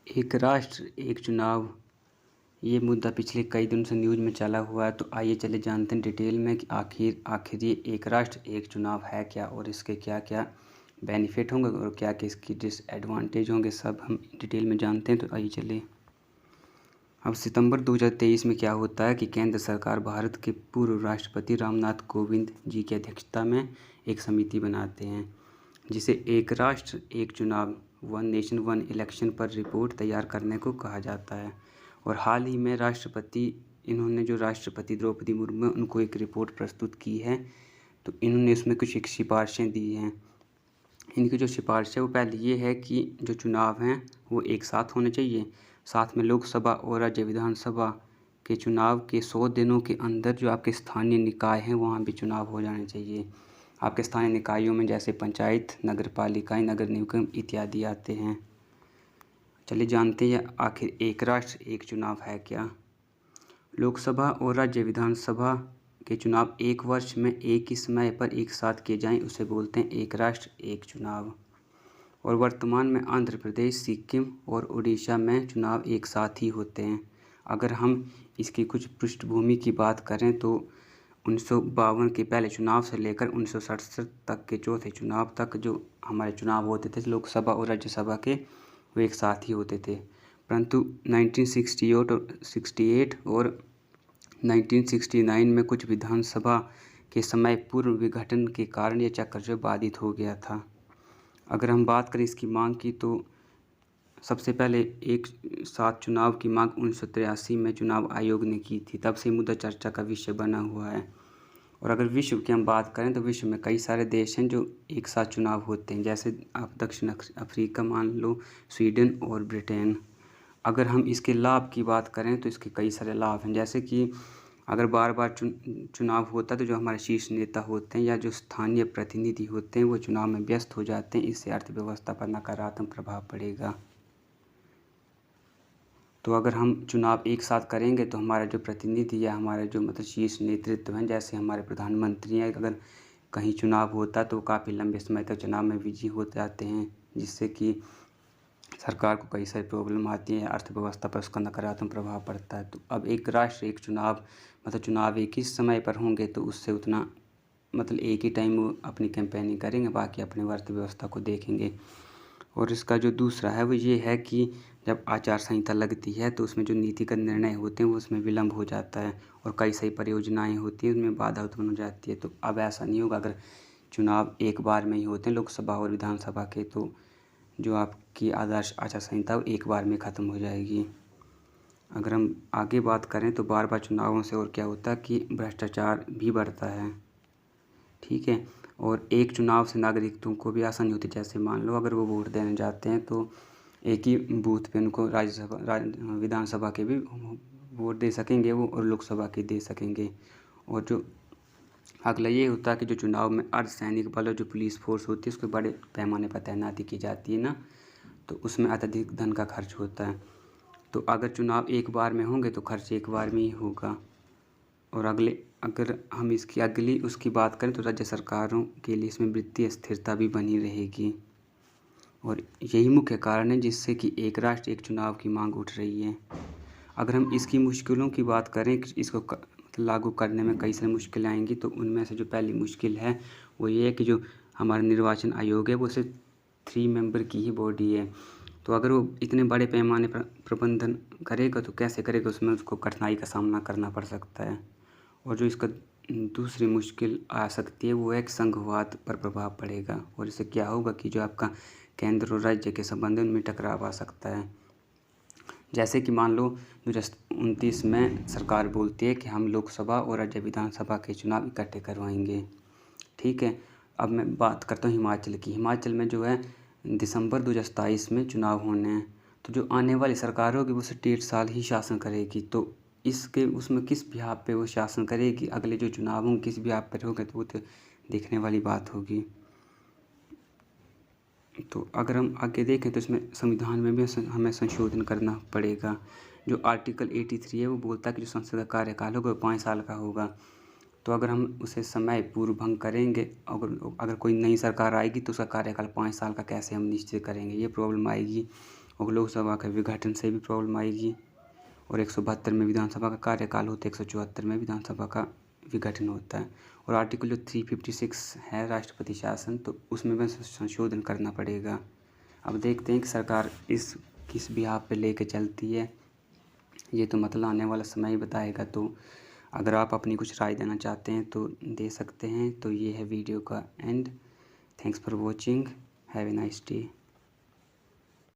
एक राष्ट्र एक चुनाव, ये मुद्दा पिछले कई दिनों से न्यूज़ में चला हुआ है। तो आइए चले जानते हैं डिटेल में कि आखिर आखिर ये एक राष्ट्र एक चुनाव है क्या और इसके क्या क्या बेनिफिट होंगे और क्या क्या इसकी डिसएडवांटेज होंगे, सब हम डिटेल में जानते हैं। तो आइए चलिए। अब सितंबर 2023 में क्या होता है कि केंद्र सरकार भारत के पूर्व राष्ट्रपति रामनाथ कोविंद जी की अध्यक्षता में एक समिति बनाते हैं जिसे एक राष्ट्र एक चुनाव वन नेशन वन इलेक्शन पर रिपोर्ट तैयार करने को कहा जाता है। और हाल ही में इन्होंने जो राष्ट्रपति द्रौपदी मुर्मू उनको एक रिपोर्ट प्रस्तुत की है। तो इन्होंने उसमें कुछ एक सिफारिशें दी हैं। इनकी जो सिफारिश है वो पहले ये है कि जो चुनाव हैं वो एक साथ होने चाहिए। साथ में लोकसभा और राज्य विधानसभा के चुनाव के 100 दिनों के अंदर जो आपके स्थानीय निकाय हैं वहाँ भी चुनाव हो जाने चाहिए। आपके स्थानीय निकायों में जैसे पंचायत, नगर पालिकाएँ, नगर निगम इत्यादि आते हैं। चलिए जानते हैं आखिर एक राष्ट्र एक चुनाव है क्या। लोकसभा और राज्य विधानसभा के चुनाव एक वर्ष में एक ही समय पर एक साथ किए जाएं उसे बोलते हैं एक राष्ट्र एक चुनाव। और वर्तमान में आंध्र प्रदेश, सिक्किम और उड़ीसा में चुनाव एक साथ ही होते हैं। अगर हम इसकी कुछ पृष्ठभूमि की बात करें तो 1952 के पहले चुनाव से लेकर 1967 तक के चौथे चुनाव तक जो हमारे चुनाव होते थे लोकसभा और राज्यसभा के, वो एक साथ ही होते थे। परंतु 1968 और 1969 में कुछ विधानसभा के समय पूर्व विघटन के कारण यह चक्र जो बाधित हो गया था। अगर हम बात करें इसकी मांग की तो सबसे पहले एक साथ चुनाव की मांग 1983 में चुनाव आयोग ने की थी। तब से मुद्दा चर्चा का विषय बना हुआ है। और अगर विश्व की हम बात करें तो विश्व में कई सारे देश हैं जो एक साथ चुनाव होते हैं, जैसे आप दक्षिण अफ्रीका मान लो, स्वीडन और ब्रिटेन। अगर हम इसके लाभ की बात करें तो इसके कई सारे लाभ हैं, जैसे कि अगर बार बार चुनाव होता है तो जो हमारे शीर्ष नेता होते हैं या जो स्थानीय प्रतिनिधि होते हैं वो चुनाव में व्यस्त हो जाते हैं। इससे अर्थव्यवस्था पर नकारात्मक प्रभाव पड़ेगा। तो अगर हम चुनाव एक साथ करेंगे तो हमारा जो प्रतिनिधि या हमारे जो शीर्ष नेतृत्व हैं, जैसे हमारे प्रधानमंत्री हैं, अगर कहीं चुनाव होता तो काफ़ी लंबे समय तक चुनाव में बिजी हो जाते हैं, जिससे कि सरकार को कई सारी प्रॉब्लम आती है, अर्थव्यवस्था पर उसका नकारात्मक प्रभाव पड़ता है। तो अब एक राष्ट्र एक चुनाव चुनाव एक ही समय पर होंगे तो उससे उतना एक ही टाइम वो अपनी कैंपेनिंग करेंगे, बाकी अपने अर्थव्यवस्था को देखेंगे। और इसका जो दूसरा है वो ये है कि जब आचार संहिता लगती है तो उसमें जो नीतिगत निर्णय होते हैं वो उसमें विलम्ब हो जाता है और कई सारी परियोजनाएं होती हैं उनमें बाधा उत्पन्न हो जाती है। तो अब ऐसा नहीं होगा। अगर चुनाव एक बार में ही होते हैं लोकसभा और विधानसभा के, तो जो आपकी आदर्श आचार संहिता वो एक बार में ख़त्म हो जाएगी। अगर हम आगे बात करें तो बार बार चुनावों से और क्या होता है कि भ्रष्टाचार भी बढ़ता है। ठीक है। और एक चुनाव से नागरिकों को भी आसानी होती है, जैसे मान लो अगर वो वोट देने जाते हैं तो एक ही बूथ पे उनको विधानसभा के भी वोट दे सकेंगे वो और लोकसभा के दे सकेंगे। और जो अगला ये होता है कि जो चुनाव में अर्धसैनिक बल और जो पुलिस फोर्स होती है उसके बड़े पैमाने पर तैनाती की जाती है ना, तो उसमें अत्यधिक धन का खर्च होता है। तो अगर चुनाव एक बार में होंगे तो खर्च एक बार में ही होगा। और अगर हम इसकी अगली उसकी बात करें तो राज्य सरकारों के लिए इसमें वित्तीय स्थिरता भी बनी रहेगी। और यही मुख्य कारण है जिससे कि एक राष्ट्र एक चुनाव की मांग उठ रही है। अगर हम इसकी मुश्किलों की बात करें, इसको लागू करने में कई सारी मुश्किलें आएंगी, तो उनमें से जो पहली मुश्किल है वो ये है कि जो हमारा निर्वाचन आयोग है वो सिर्फ 3 मेंबर की ही बॉडी है। तो अगर वो इतने बड़े पैमाने पर प्रबंधन करेगा तो कैसे करेगा, उसमें उसको कठिनाई का सामना करना पड़ सकता है। और जो इसका दूसरी मुश्किल आ सकती है वो है कि संघवाद पर प्रभाव पड़ेगा। और इससे क्या होगा कि जो आपका केंद्र और राज्य के संबंध में टकराव आ सकता है। जैसे कि मान लो 2029 में सरकार बोलती है कि हम लोकसभा और राज्य विधानसभा के चुनाव इकट्ठे करवाएंगे। ठीक है। अब मैं बात करता हूँ हिमाचल की। हिमाचल में जो है दिसंबर 2027 में चुनाव होने हैं। तो जो आने वाली सरकार होगी वो सिर्फ 1.5 साल ही शासन करेगी। तो उसमें किस बिहाफ पे वो शासन करेगी, अगले जो चुनाव होंगे किस बिहाफ पर होंगे, तो वो तो देखने वाली बात होगी। तो अगर हम आगे देखें तो इसमें संविधान में भी हमें संशोधन करना पड़ेगा। जो आर्टिकल 83 है वो बोलता है कि जो संसद का कार्यकाल होगा वो 5 साल का होगा। तो अगर हम उसे समय पूर्व भंग करेंगे, अगर कोई नई सरकार आएगी तो उसका कार्यकाल 5 साल का कैसे हम निश्चित करेंगे, ये प्रॉब्लम आएगी। और लोकसभा के विघटन से भी प्रॉब्लम आएगी। और 172 में विधानसभा का कार्यकाल होता है, 174 में विधानसभा का विघटन होता है। और आर्टिकल जो 356 है राष्ट्रपति शासन, तो उसमें भी संशोधन करना पड़ेगा। अब देखते हैं कि सरकार इस किस बिहाफ पे लेके चलती है, ये तो मतलब आने वाला समय ही बताएगा। तो अगर आप अपनी कुछ राय देना चाहते हैं तो दे सकते हैं। तो ये है वीडियो का and. Thanks for watching, have a nice day.